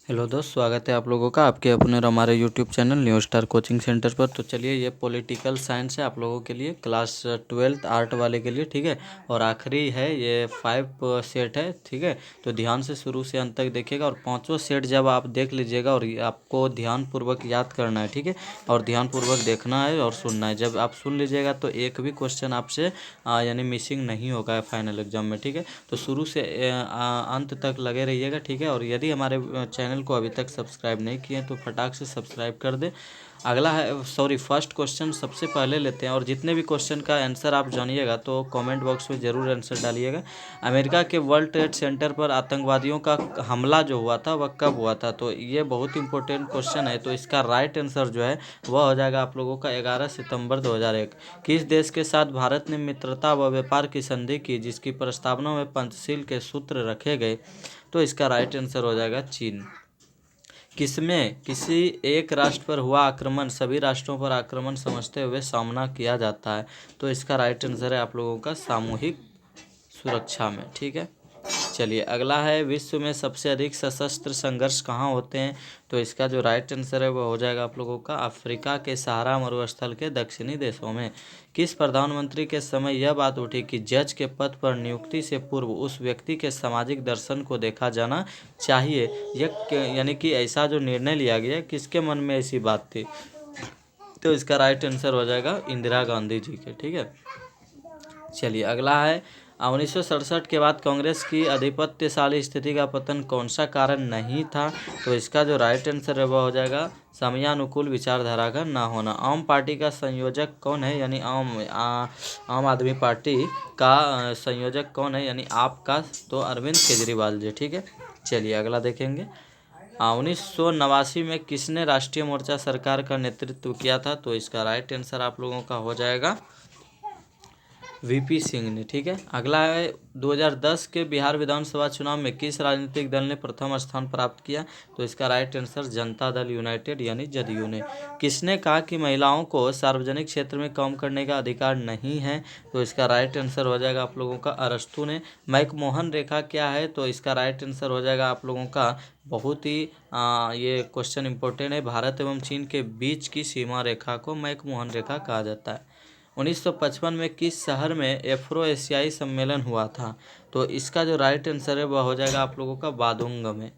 Hello दोस्त, स्वागत है आप लोगों का आपके अपने और हमारे YouTube channel new star coaching centre पर। तो चलिए, ये पॉलिटिकल साइंस है आप लोगों के लिए, क्लास 12th आर्ट वाले के लिए, ठीक है। और आखिरी है, ये 5 सेट है, ठीक है। तो ध्यान से शुरू से अंत तक देखिएगा और पांचों सेट जब आप देख लीजिएगा और आपको ध्यानपूर्वक याद करना है, ठीक है। और ध्यानपूर्वक देखना है और सुनना है। जब आप सुन लीजिएगा तो एक भी क्वेश्चन आपसे यानी मिसिंग नहीं होगा फाइनल एग्जाम में, ठीक है। तो शुरू से अंत तक लगे रहिएगा, ठीक है। और यदि हमारे चैनल को अभी तक सब्सक्राइब नहीं किए हैं तो फटाक से सब्सक्राइब कर दे। अगला है, फर्स्ट क्वेश्चन सबसे पहले लेते हैं। और जितने भी क्वेश्चन का आंसर आप जानिएगा तो कमेंट बॉक्स में ज़रूर आंसर डालिएगा। अमेरिका के वर्ल्ड ट्रेड सेंटर पर आतंकवादियों का हमला जो हुआ था वह कब हुआ था? तो ये बहुत इंपॉर्टेंट क्वेश्चन है। तो इसका राइट आंसर जो है वह हो जाएगा आप लोगों का 11 सितंबर 2001। किस देश के साथ भारत ने मित्रता व व्यापार की संधि की जिसकी प्रस्तावना में पंचशील के सूत्र रखे गए? तो इसका राइट आंसर हो जाएगा चीन। किसमें किसी एक राष्ट्र पर हुआ आक्रमण सभी राष्ट्रों पर आक्रमण समझते हुए सामना किया जाता है? तो इसका राइट आंसर है आप लोगों का सामूहिक सुरक्षा में, ठीक है। चलिए, अगला है, विश्व में सबसे अधिक सशस्त्र संघर्ष कहाँ होते हैं? तो इसका जो राइट आंसर है वो हो जाएगा आप लोगों का अफ्रीका के सहारा मरुस्थल के दक्षिणी देशों में। किस प्रधानमंत्री के समय यह बात उठी कि जज के पद पर नियुक्ति से पूर्व उस व्यक्ति के सामाजिक दर्शन को देखा जाना चाहिए? यानी कि ऐसा जो निर्णय लिया गया, किसके मन में ऐसी बात थी? तो इसका राइट आंसर हो जाएगा इंदिरा गांधी जी के, ठीक है। चलिए, अगला है, 1967 के बाद कांग्रेस की आधिपत्यशाली स्थिति का पतन कौन सा कारण नहीं था? तो इसका जो राइट आंसर है वह हो जाएगा समयानुकूल विचारधारा का ना होना। आम पार्टी का संयोजक कौन है? यानी आम आदमी पार्टी का संयोजक कौन है? यानी आपका तो अरविंद केजरीवाल जी, ठीक है। चलिए, अगला देखेंगे, 1989 में किसने राष्ट्रीय मोर्चा सरकार का नेतृत्व किया था? तो इसका राइट आंसर आप लोगों का हो जाएगा वीपी सिंह ने, ठीक है। अगला है, 2010 के बिहार विधानसभा चुनाव में किस राजनीतिक दल ने प्रथम स्थान प्राप्त किया? तो इसका right answer Janata Dal United यानी जदयू ने। किसने कहा कि महिलाओं को सार्वजनिक क्षेत्र में काम करने का अधिकार नहीं है? तो इसका राइट आंसर हो जाएगा आप लोगों का अरस्तू ने। मैकमोहन रेखा क्या है? तो इसका राइट आंसर हो जाएगा आप लोगों का, बहुत ही ये क्वेश्चन इंपॉर्टेंट है, भारत एवं चीन के बीच की सीमा रेखा को मैकमोहन रेखा कहा जाता है। 1955 में किस शहर में एफ्रो एशियाई सम्मेलन हुआ था? तो इसका जो राइट आंसर है वह हो जाएगा आप लोगों का बादुंग में।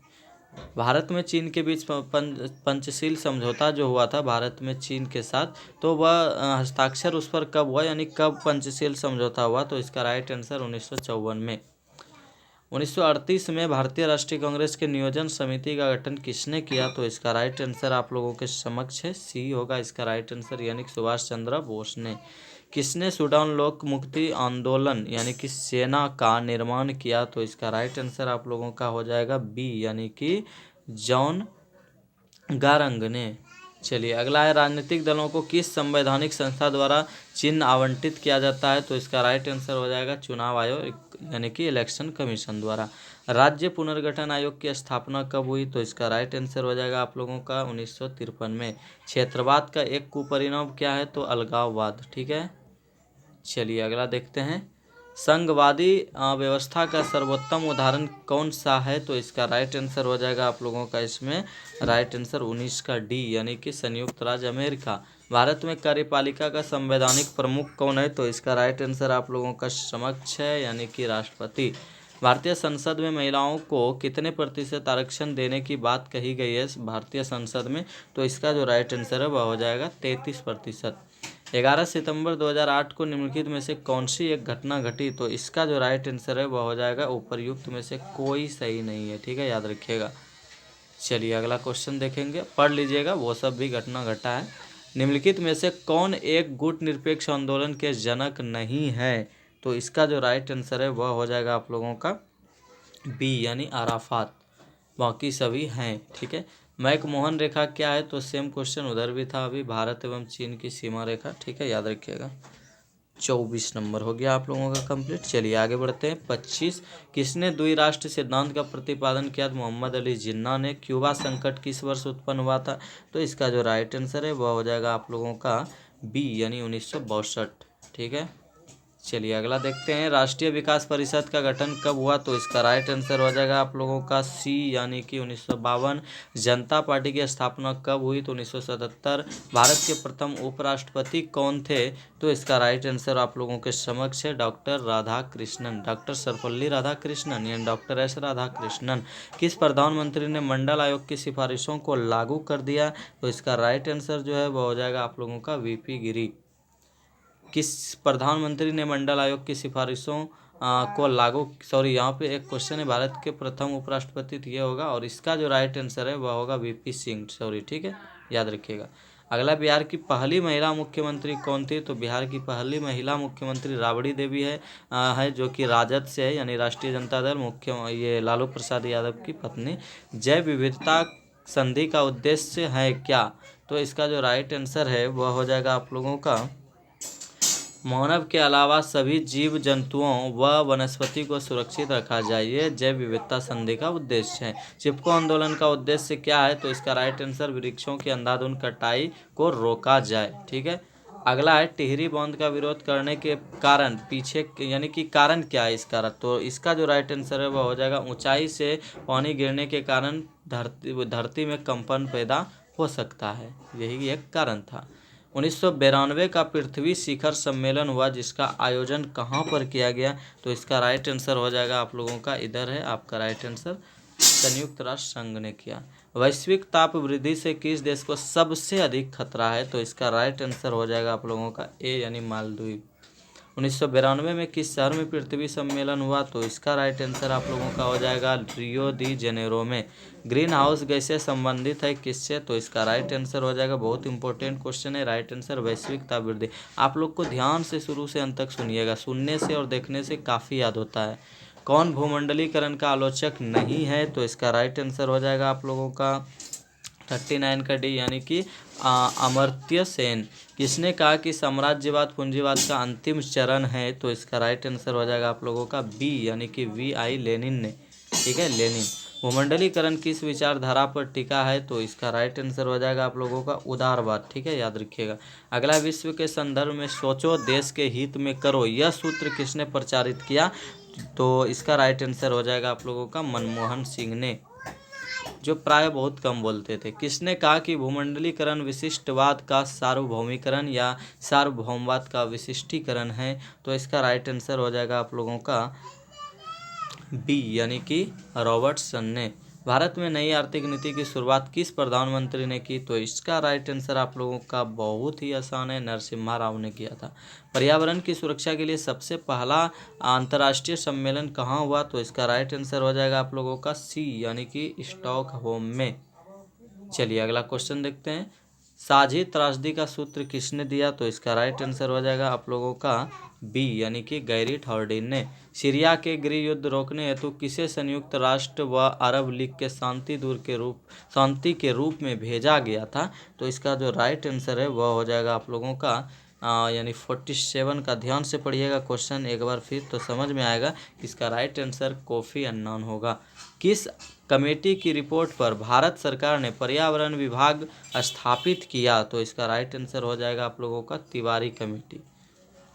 भारत में चीन के बीच पंचशील समझौता जो हुआ था भारत में चीन के साथ, तो वह हस्ताक्षर उस पर कब हुआ, यानी कब पंचशील समझौता हुआ? तो इसका राइट आंसर 1954 में। 1938 में भारतीय राष्ट्रीय कांग्रेस के नियोजन समिति का गठन किसने किया? तो इसका राइट आंसर आप लोगों के समक्ष है, सी होगा इसका राइट आंसर, यानी सुभाष चंद्र बोस ने। किसने सूडान लोक मुक्ति आंदोलन यानी कि सेना का निर्माण किया? तो इसका राइट आंसर आप लोगों का हो जाएगा बी, यानी कि जॉन गारंग ने। चलिए, अगला है, राजनीतिक दलों को किस संवैधानिक संस्था द्वारा चिन्ह आवंटित किया जाता है? तो इसका राइट आंसर हो जाएगा चुनाव आयोग यानी कि इलेक्शन कमीशन द्वारा। राज्य पुनर्गठन आयोग की स्थापना कब हुई? तो इसका राइट आंसर हो जाएगा आप लोगों का 1953 में। क्षेत्रवाद का एक कुपरिणाम क्या है? तो अलगाववाद, ठीक है। चलिए, अगला देखते हैं, संघवादी व्यवस्था का सर्वोत्तम उदाहरण कौन सा है? तो इसका राइट आंसर हो जाएगा आप लोगों का इसमें राइट आंसर 19 का डी, यानी कि संयुक्त राज्य अमेरिका। भारत में कार्यपालिका का संवैधानिक प्रमुख कौन है? तो इसका राइट आंसर आप लोगों का समक्ष है, यानी कि राष्ट्रपति। भारतीय संसद में महिलाओं को कितने प्रतिशत आरक्षण देने की बात कही गई है भारतीय संसद में? तो इसका जो राइट आंसर है वह हो जाएगा 33%। 11 सितंबर 2008 को निम्नलिखित में से कौन सी एक घटना घटी? तो इसका जो राइट आंसर है वह हो जाएगा उपर्युक्त में से कोई सही नहीं है, ठीक है, याद रखिएगा। चलिए, अगला क्वेश्चन देखेंगे, पढ़ लीजिएगा, वो सब भी घटना घटा है। निम्नलिखित में से कौन एक गुट निरपेक्ष आंदोलन के जनक नहीं है? तो इसका जो राइट आंसर है वह हो जाएगा आप लोगों का बी, यानी अराफात। बाकी सभी हैं, ठीक है। मैकमोहन रेखा क्या है? तो सेम क्वेश्चन उधर भी था अभी, भारत एवं चीन की सीमा रेखा, ठीक है, याद रखिएगा। 24 नंबर हो गया आप लोगों का कंप्लीट। चलिए, आगे बढ़ते हैं। 25, किसने द्विराष्ट्र सिद्धांत का प्रतिपादन किया? मोहम्मद अली जिन्ना ने। क्यूबा संकट किस वर्ष उत्पन्न हुआ था? तो इसका जो राइट आंसर है वह हो जाएगा आप लोगों का बी, यानी 1962, ठीक है। चलिए अगला देखते हैं, राष्ट्रीय विकास परिषद का गठन कब हुआ? तो इसका राइट आंसर हो जाएगा आप लोगों का सी, यानी कि 1952। जनता पार्टी की स्थापना कब हुई? तो 1977। भारत के प्रथम उपराष्ट्रपति कौन थे? तो इसका राइट आंसर आप लोगों के समक्ष है डॉक्टर राधाकृष्णन, डॉक्टर सर्वपल्ली राधाकृष्णन यानी डॉक्टर एस राधाकृष्णन। किस प्रधानमंत्री ने मंडल आयोग की सिफारिशों को लागू कर दिया? तो इसका राइट आंसर जो है वह हो जाएगा आप लोगों का वीपी गिरी। किस प्रधानमंत्री ने मंडल आयोग की सिफारिशों को लागू, सॉरी यहाँ पे एक क्वेश्चन है, भारत के प्रथम उपराष्ट्रपति तो ये होगा, और इसका जो राइट आंसर है वह होगा वीपी सिंह, सॉरी, ठीक है, याद रखिएगा। अगला, बिहार की पहली महिला मुख्यमंत्री कौन थी? तो बिहार की पहली महिला मुख्यमंत्री राबड़ी देवी है जो कि राजद से है, यानी राष्ट्रीय जनता दल, ये लालू प्रसाद यादव की पत्नी। जैव विविधता संधि का उद्देश्य है क्या? तो इसका जो राइट आंसर है वह हो जाएगा आप लोगों का, मानव के अलावा सभी जीव जंतुओं व वनस्पति को सुरक्षित रखा जाए, ये जैव विविधता संधि का उद्देश्य है। चिपको आंदोलन का उद्देश्य क्या है? तो इसका राइट आंसर, वृक्षों की अंधाधुंध कटाई को रोका जाए, ठीक है। अगला है, टिहरी बांध का विरोध करने के कारण पीछे, यानी कि कारण क्या है इसका? तो इसका जो राइट आंसर है वह हो जाएगा, ऊंचाई से पानी गिरने के कारण धरती में कंपन पैदा हो सकता है, यही एक कारण था। 1992 का पृथ्वी शिखर सम्मेलन हुआ, जिसका आयोजन कहाँ पर किया गया? तो इसका राइट आंसर हो जाएगा आप लोगों का, इधर है आपका राइट आंसर, संयुक्त राष्ट्र संघ ने किया। वैश्विक ताप वृद्धि से किस देश को सबसे अधिक खतरा है? तो इसका राइट आंसर हो जाएगा आप लोगों का ए, यानी मालदीव। 1992 में किस शहर में पृथ्वी सम्मेलन हुआ? तो इसका राइट आंसर आप लोगों का हो जाएगा रियो दी जेनेरो में। ग्रीन हाउस गैसें संबंधित है किससे? तो इसका राइट आंसर हो जाएगा, बहुत इंपॉर्टेंट क्वेश्चन है, राइट आंसर वैश्विक ताप वृद्धि। आप लोग को ध्यान से शुरू से अंत तक सुनिएगा, सुनने से और देखने से काफ़ी याद होता है। कौन भूमंडलीकरण का आलोचक नहीं है? तो इसका राइट आंसर हो जाएगा आप लोगों का 39 का डी, यानी कि अमर्त्य सेन। किसने कहा कि साम्राज्यवाद पूंजीवाद का अंतिम चरण है? तो इसका राइट आंसर हो जाएगा आप लोगों का बी, यानी कि VI लेनिन ने, ठीक है, लेनिन। भूमंडलीकरण किस विचारधारा पर टिका है? तो इसका राइट आंसर हो जाएगा आप लोगों का उदारवाद, ठीक है, याद रखिएगा। अगला, विश्व के संदर्भ में सोचो देश के हित में करो, यह सूत्र किसने प्रचारित किया? तो इसका राइट आंसर हो जाएगा आप लोगों का मनमोहन सिंह ने, जो प्राय बहुत कम बोलते थे। किसने कहा कि भूमंडलीकरण विशिष्टवाद का सार्वभौमिकरण या सार्वभौमवाद का विशिष्टीकरण है? तो इसका राइट आंसर हो जाएगा आप लोगों का बी, यानी कि रॉबर्टसन ने। भारत में नई आर्थिक नीति की शुरुआत किस प्रधानमंत्री ने की? तो इसका राइट आंसर आप लोगों का बहुत ही आसान है, नरसिम्हा राव ने किया था। पर्यावरण की सुरक्षा के लिए सबसे पहला अंतर्राष्ट्रीय सम्मेलन कहाँ हुआ? तो इसका राइट आंसर हो जाएगा आप लोगों का सी, यानी कि स्टॉकहोम में। चलिए अगला क्वेश्चन देखते हैं, साझी त्रासदी का सूत्र किसने दिया? तो इसका राइट आंसर हो जाएगा आप लोगों का बी, यानी कि गैरिट हॉर्डिन ने। सीरिया के गृह युद्ध रोकने हेतु किसे संयुक्त राष्ट्र व अरब लीग के शांति के रूप में भेजा गया था? तो इसका जो राइट आंसर है वह हो जाएगा आप लोगों का यानी 47 का। ध्यान से पढ़िएगा क्वेश्चन एक बार फिर तो समझ में आएगा कि इसका राइट आंसर कोफी अन्नान होगा। किस कमेटी की रिपोर्ट पर भारत सरकार ने पर्यावरण विभाग स्थापित किया? तो इसका राइट आंसर हो जाएगा आप लोगों का तिवारी कमेटी।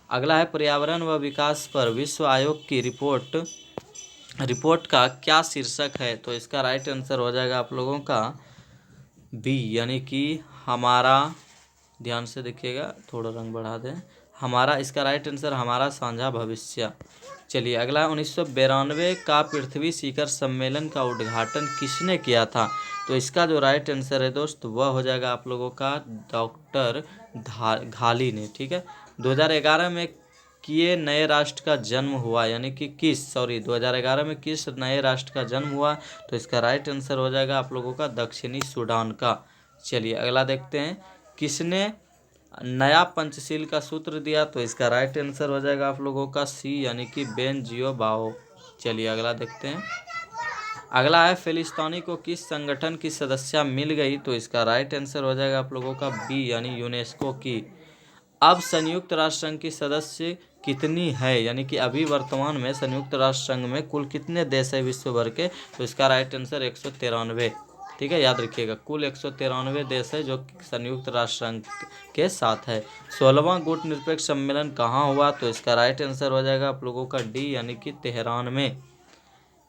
अगला है, पर्यावरण व विकास पर विश्व आयोग की रिपोर्ट का क्या शीर्षक है? तो इसका राइट आंसर हो जाएगा आप लोगों का बी, यानी कि हमारा, ध्यान से देखिएगा, थोड़ा रंग बढ़ा दें, हमारा, इसका राइट आंसर हमारा साझा भविष्य। चलिए अगला, 1992 का पृथ्वी शिखर सम्मेलन का उद्घाटन किसने किया था? तो इसका जो राइट आंसर है दोस्त वह हो जाएगा आप लोगों का डॉक्टर घाली ने, ठीक है। 2011 में किए नए राष्ट्र का जन्म हुआ, यानी कि 2011 में किस नए राष्ट्र का जन्म हुआ? तो इसका राइट आंसर हो जाएगा आप लोगों का दक्षिणी सूडान का। चलिए अगला देखते हैं, किसने नया पंचशील का सूत्र दिया? तो इसका राइट आंसर हो जाएगा आप लोगों का सी, यानी कि बेन जियोबाओ। चलिए अगला देखते हैं, अगला है, फिलिस्तीनी को किस संगठन की सदस्यता मिल गई? तो इसका राइट आंसर हो जाएगा आप लोगों का बी, यानी यूनेस्को की। अब संयुक्त राष्ट्र संघ की सदस्य कितनी है? यानी कि अभी वर्तमान में संयुक्त राष्ट्र संघ में कुल कितने देश है विश्व भर के? तो इसका राइट आंसर 193। ठीक है, याद रखिएगा। कुल 193 देश है जो संयुक्त राष्ट्र संघ के साथ है। 16वां गुट निरपेक्ष सम्मेलन कहाँ हुआ? तो इसका राइट आंसर हो जाएगा आप लोगों का डी, यानी कि तेहरान में,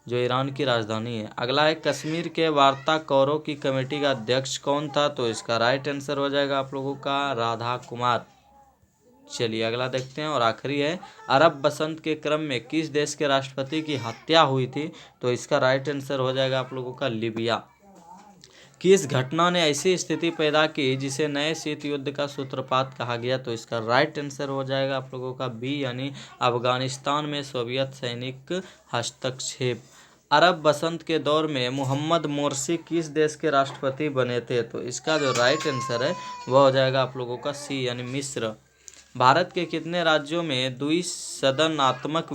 जो ईरान की राजधानी है। अगला है कश्मीर के वार्ताकारों की कमेटी का अध्यक्ष कौन था? तो इसका राइट आंसर हो जाएगा आप लोगों का राधा कुमार। चलिए अगला देखते हैं और आखिरी है, अरब बसंत के क्रम में किस देश के राष्ट्रपति की हत्या हुई थी? तो इसका राइट आंसर हो जाएगा आप लोगों का लीबिया। किस घटना ने ऐसी स्थिति पैदा की जिसे नए शीत युद्ध का सूत्रपात कहा गया? तो इसका राइट आंसर हो जाएगा आप लोगों का बी, यानी अफगानिस्तान में सोवियत सैनिक हस्तक्षेप। अरब बसंत के दौर में मोहम्मद मोरसी किस देश के राष्ट्रपति बने थे? तो इसका जो राइट आंसर है वह हो जाएगा आप लोगों का सी, यानी मिस्र। भारत के कितने राज्यों में द्विसदनात्मक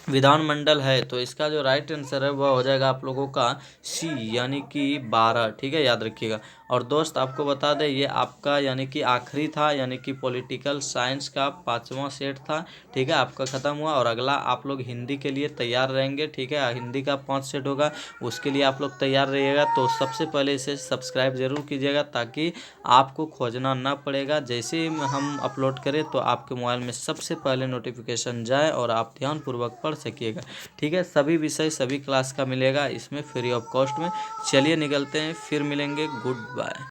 विधानमंडल है? तो इसका जो राइट आंसर है वह हो जाएगा आप लोगों का सी, यानी कि 12। ठीक है, याद रखिएगा। और दोस्त आपको बता दें ये आपका यानी कि आखिरी था, यानी कि पॉलिटिकल साइंस का 5वां सेट था। ठीक है, आपका ख़त्म हुआ और अगला आप लोग हिंदी के लिए तैयार रहेंगे। ठीक है, हिंदी का 5 सेट होगा, उसके लिए आप लोग तैयार रहिएगा। तो सबसे पहले इसे सब्सक्राइब जरूर कीजिएगा ताकि आपको खोजना ना पड़ेगा। जैसे ही हम अपलोड करें तो आपके मोबाइल में सबसे पहले नोटिफिकेशन जाए और आप ध्यानपूर्वक पढ़ सकिएगा। ठीक है, सभी विषय सभी क्लास का मिलेगा इसमें फ्री ऑफ कॉस्ट में। चलिए निकलते हैं, फिर मिलेंगे, गुड बाय।